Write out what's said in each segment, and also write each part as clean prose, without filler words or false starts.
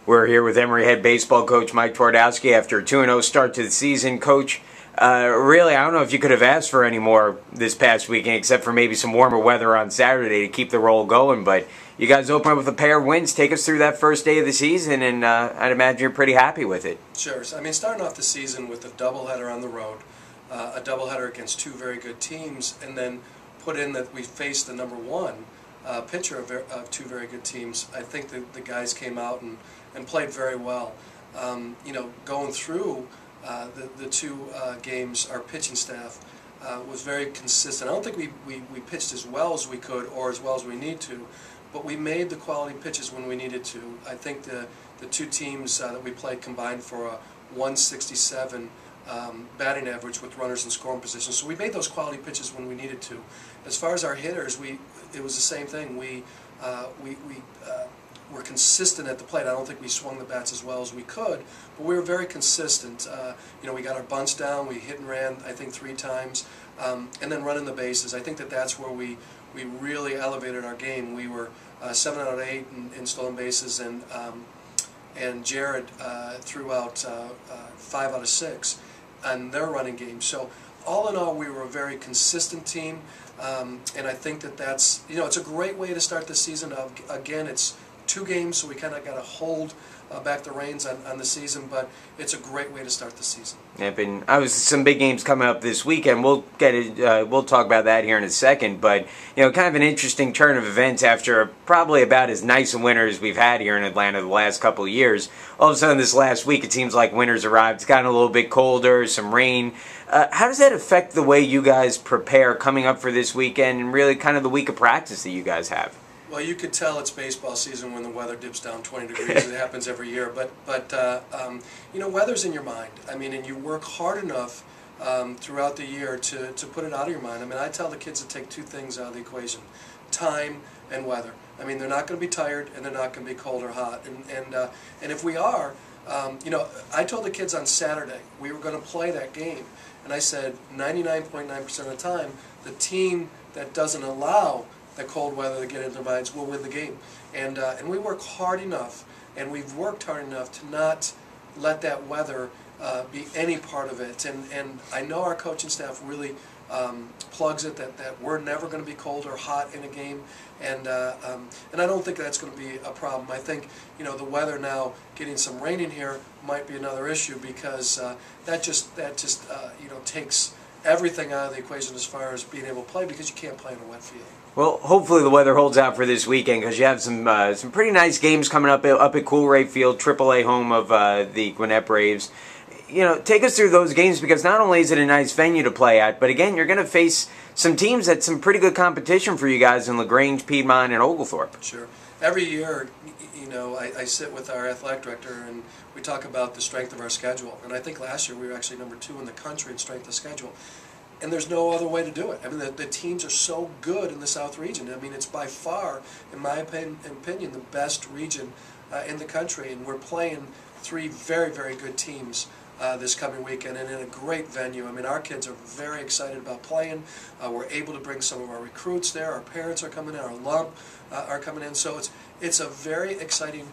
We're here with Emory head baseball coach Mike Twardoski after a 2-0 start to the season. Coach, really, I don't know if you could have asked for any more this past weekend, except for maybe some warmer weather on Saturday to keep the roll going. But you guys open up with a pair of wins. Take us through that first day of the season, and I'd imagine you're pretty happy with it. Sure. I mean, starting off the season with a doubleheader on the road, a doubleheader against two very good teams, and then put in that we faced the number one pitcher of two very good teams. I think the guys came out and played very well. You know, going through the two games, our pitching staff was very consistent. I don't think we pitched as well as we could or as well as we need to, but we made the quality pitches when we needed to. I think the two teams that we played combined for a 167 batting average with runners in scoring position. So we made those quality pitches when we needed to. As far as our hitters, it was the same thing. We were consistent at the plate. I don't think we swung the bats as well as we could, but we were very consistent. You know, we got our bunts down. We hit and ran, I think, 3 times, and then running the bases. I think that's where we really elevated our game. We were 7 out of 8 in stolen bases, and Jared threw out 5 out of 6 on their running game. So all in all, we were a very consistent team, and I think that's, you know, it's a great way to start the season. Again, it's 2 games, so we kind of got to hold back the reins on the season, but it's a great way to start the season. Yep, and some big games coming up this weekend. We'll get it. We'll talk about that here in a second. But you know, kind of an interesting turn of events after probably about as nice a winter as we've had here in Atlanta the last couple of years. All of a sudden, this last week, it seems like winter's arrived. It's gotten a little bit colder, some rain. How does that affect the way you guys prepare coming up for this weekend and really kind of the week of practice that you guys have? Well, you could tell it's baseball season when the weather dips down 20 degrees. It happens every year. But you know, weather's in your mind. I mean, and you work hard enough throughout the year to put it out of your mind. I mean, I tell the kids to take 2 things out of the equation: time and weather. I mean, they're not going to be tired, and they're not going to be cold or hot. And if we are, you know, I told the kids on Saturday we were going to play that game, and I said 99.9% of the time, the team that doesn't allow the cold weather to get into their minds will win the game. And we work hard enough, and we've worked hard enough to not let that weather be any part of it. And I know our coaching staff really plugs it that we're never going to be cold or hot in a game, and I don't think that's going to be a problem. I think, you know, the weather now, getting some rain in here might be another issue, because that just you know, takes everything out of the equation as far as being able to play, because you can't play in a wet field. Well, hopefully the weather holds out for this weekend, because you have some pretty nice games coming up at Coolray Field, AAA home of the Gwinnett Braves. You know, take us through those games, because not only is it a nice venue to play at, but again, you're going to face some teams that's some pretty good competition for you guys in LaGrange, Piedmont, and Oglethorpe. Sure. Every year, you know, I sit with our athletic director and we talk about the strength of our schedule. And I think last year we were actually number 2 in the country in strength of schedule. And there's no other way to do it. I mean, the teams are so good in the South region. I mean, it's by far, in my opinion, the best region in the country. And we're playing 3 very, very good teams this coming weekend, and in a great venue. I mean, our kids are very excited about playing. We're able to bring some of our recruits there. Our parents are coming in. Our alum are coming in. So it's a very exciting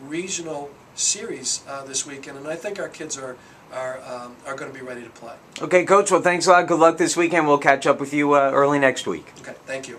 regional series this weekend, and I think our kids are going to be ready to play. Okay, Coach. Well, thanks a lot. Good luck this weekend. We'll catch up with you early next week. Okay, thank you.